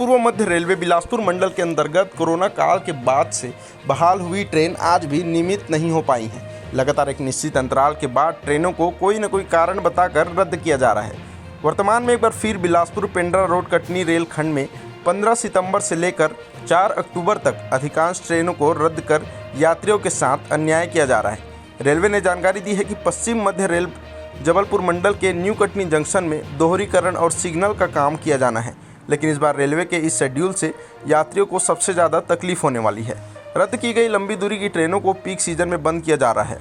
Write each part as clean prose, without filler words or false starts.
पूर्व मध्य रेलवे बिलासपुर मंडल के अंतर्गत कोरोना काल के बाद से बहाल हुई ट्रेन आज भी नियमित नहीं हो पाई हैं। लगातार एक निश्चित अंतराल के बाद ट्रेनों को कोई न कोई कारण बताकर रद्द किया जा रहा है। वर्तमान में एक बार फिर बिलासपुर पेंड्रा रोड कटनी रेल खंड में 15 सितंबर से लेकर 4 अक्टूबर तक अधिकांश ट्रेनों को रद्द कर यात्रियों के साथ अन्याय किया जा रहा है। रेलवे ने जानकारी दी है कि पश्चिम मध्य रेल जबलपुर मंडल के न्यू कटनी जंक्शन में दोहरीकरण और सिग्नल का काम किया जाना है, लेकिन इस बार रेलवे के इस शेड्यूल से यात्रियों को सबसे ज़्यादा तकलीफ होने वाली है। रद्द की गई लंबी दूरी की ट्रेनों को पीक सीजन में बंद किया जा रहा है,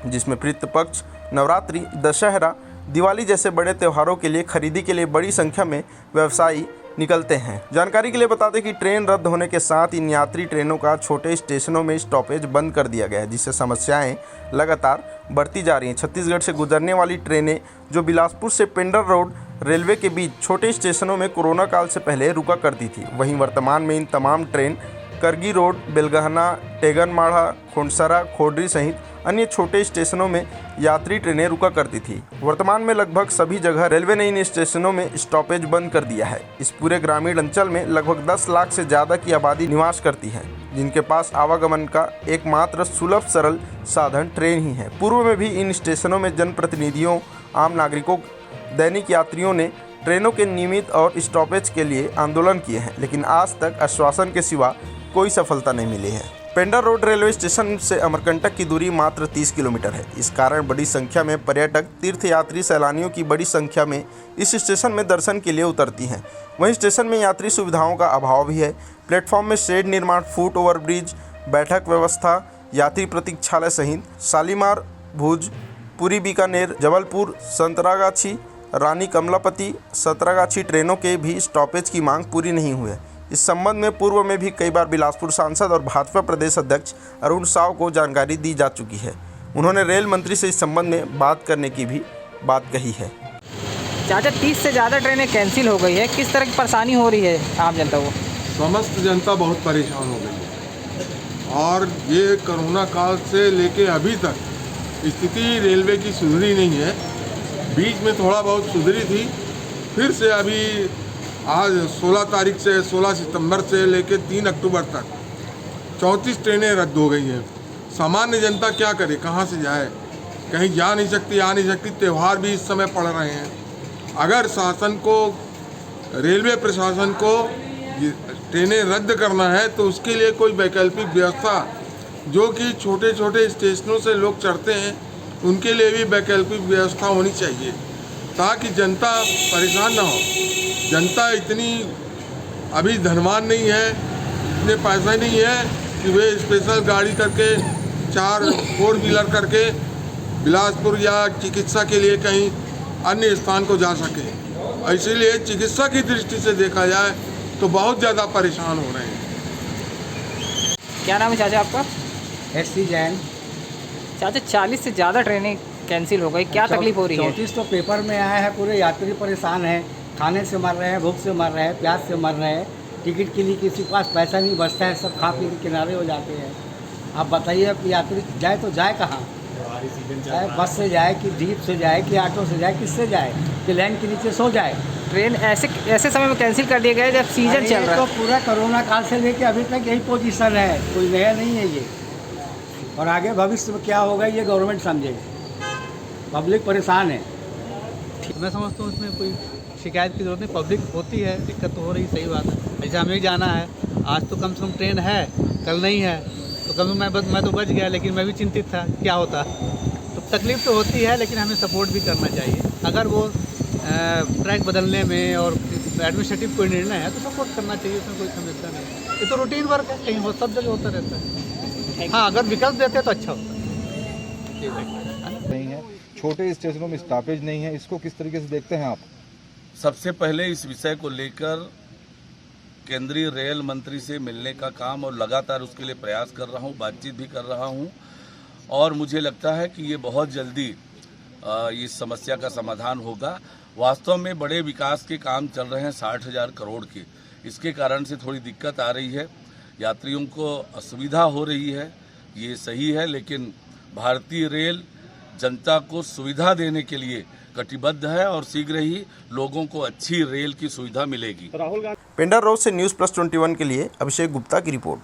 जिसमें पितृपक्ष, नवरात्रि, दशहरा, दिवाली जैसे बड़े त्योहारों के लिए खरीदी के लिए बड़ी संख्या में व्यवसायी निकलते हैं। जानकारी के लिए बता दें कि ट्रेन रद्द होने के साथ इन यात्री ट्रेनों का छोटे स्टेशनों में स्टॉपेज बंद कर दिया गया है, जिससे समस्याएं लगातार बढ़ती जा रही हैं। छत्तीसगढ़ से गुजरने वाली ट्रेनें जो बिलासपुर से पेंड्रा रोड रेलवे के बीच छोटे स्टेशनों में कोरोना काल से पहले रुका करती थी, वहीं वर्तमान में इन तमाम ट्रेन करगी रोड, बेलगहना, टेगनमाढ़ा, खोंडसरा, खोडरी सहित अन्य छोटे स्टेशनों में यात्री ट्रेनें रुका करती थी। वर्तमान में लगभग सभी जगह रेलवे ने इन स्टेशनों में स्टॉपेज बंद कर दिया है। इस पूरे ग्रामीण अंचल में लगभग 10 लाख से ज़्यादा की आबादी निवास करती है, जिनके पास आवागमन का एकमात्र सुलभ सरल साधन ट्रेन ही है। पूर्व में भी इन स्टेशनों में जनप्रतिनिधियों, आम नागरिकों, दैनिक यात्रियों ने ट्रेनों के नियमित और स्टॉपेज के लिए आंदोलन किए हैं, लेकिन आज तक आश्वासन के सिवा कोई सफलता नहीं मिली है। पेंड्रा रोड रेलवे स्टेशन से अमरकंटक की दूरी मात्र 30 किलोमीटर है। इस कारण बड़ी संख्या में पर्यटक, तीर्थयात्री, सैलानियों की बड़ी संख्या में इस स्टेशन में दर्शन के लिए उतरती हैं। वहीं स्टेशन में यात्री सुविधाओं का अभाव भी है। प्लेटफॉर्म में शेड निर्माण, फुट ओवरब्रिज, बैठक व्यवस्था, यात्री प्रतीक्षालय सहित शालीमार, भुज, पुरी, बीकानेर, जबलपुर, संतरागाछी, रानी कमलापति, सतरागाछी ट्रेनों के भी स्टॉपेज की मांग पूरी नहीं हुई है। इस संबंध में पूर्व में भी कई बार बिलासपुर सांसद और भाजपा प्रदेश अध्यक्ष अरुण साव को जानकारी दी जा चुकी है। उन्होंने रेल मंत्री से इस संबंध में बात करने की भी बात कही है। चाचा, 30 से ज़्यादा ट्रेनें कैंसिल हो गई है, किस तरह की परेशानी हो रही है आम जनता को? समस्त जनता बहुत परेशान हो गई है और ये कोरोना काल से लेके अभी तक स्थिति रेलवे की सुधरी नहीं है। बीच में थोड़ा बहुत सुधरी थी, फिर से अभी आज 16 सितंबर से लेकर 3 अक्टूबर तक 34 ट्रेनें रद्द हो गई हैं। सामान्य जनता क्या करे, कहाँ से जाए, कहीं जा नहीं सकती, आ नहीं सकती। त्यौहार भी इस समय पड़ रहे हैं। अगर शासन को, रेलवे प्रशासन को ट्रेनें रद्द करना है तो उसके लिए कोई वैकल्पिक व्यवस्था, जो कि छोटे छोटे स्टेशनों से लोग चढ़ते हैं, उनके लिए भी वैकल्पिक व्यवस्था होनी चाहिए, ताकि जनता परेशान ना हो। जनता इतनी अभी धनवान नहीं है, इतने पैसा नहीं है कि वे स्पेशल गाड़ी करके 4 व्हीलर करके बिलासपुर या चिकित्सा के लिए कहीं अन्य स्थान को जा सके। इसीलिए चिकित्सा की दृष्टि से देखा जाए तो बहुत ज़्यादा परेशान हो रहे हैं। क्या नाम है चाचा आपका? SC जैन। चाचा, 40 से ज़्यादा ट्रेनें कैंसिल हो गई, क्या तकलीफ हो रही है? 34 तो पेपर में आया है। पूरे यात्री परेशान हैं, खाने से मर रहे हैं, भूख से मर रहे हैं, प्यास से मर रहे हैं। टिकट के लिए किसी के पास पैसा नहीं बचता है, सब खा पी के किनारे हो जाते हैं। आप बताइए, अब यात्री जाए तो जाए कहाँ? चाहे बस से जाए कि जीप से जाए कि ऑटो से जाए, किससे जाए कि लाइन के नीचे सो जाए? ट्रेन ऐसे समय में कैंसिल कर दिया गया है जब सीजन चल रहा है। तो पूरा कोरोना काल से लेके अभी तक यही पोजीशन है, कोई नया नहीं है ये। और आगे भविष्य में क्या होगा ये गवर्नमेंट समझेगी। पब्लिक परेशान है। मैं समझता हूँ इसमें कोई शिकायत की जरूरत नहीं। पब्लिक होती है, दिक्कत तो हो रही, सही बात है। जैसे हमें जाना है, आज तो कम से कम ट्रेन है, कल नहीं है, तो कम मैं तो बच गया, लेकिन मैं भी चिंतित था क्या होता। तो तकलीफ तो होती है, लेकिन हमें सपोर्ट भी करना चाहिए। अगर वो ट्रैक बदलने में और एडमिनिस्ट्रेटिव कोई निर्णय है तो सपोर्ट करना चाहिए, उसमें कोई समस्या नहीं। ये तो रूटीन वर्क है, कहीं हो, सब जगह होता रहता है। हाँ, अगर विकल्प देते तो अच्छा होता नहीं है। छोटे स्टेशनों में स्टॉपेज नहीं है, इसको किस तरीके से देखते हैं आप? सबसे पहले इस विषय को लेकर केंद्रीय रेल मंत्री से मिलने का काम और लगातार उसके लिए प्रयास कर रहा हूं, बातचीत भी कर रहा हूं, और मुझे लगता है कि ये बहुत जल्दी इस समस्या का समाधान होगा। वास्तव में बड़े विकास के काम चल रहे हैं 60,000 करोड़ के, इसके कारण से थोड़ी दिक्कत आ रही है, यात्रियों को असुविधा हो रही है, ये सही है। लेकिन भारतीय रेल जनता को सुविधा देने के लिए कटिबद्ध है और शीघ्र ही लोगों को अच्छी रेल की सुविधा मिलेगी। पेंडर रोड से न्यूज़ प्लस 21 के लिए अभिषेक गुप्ता की रिपोर्ट।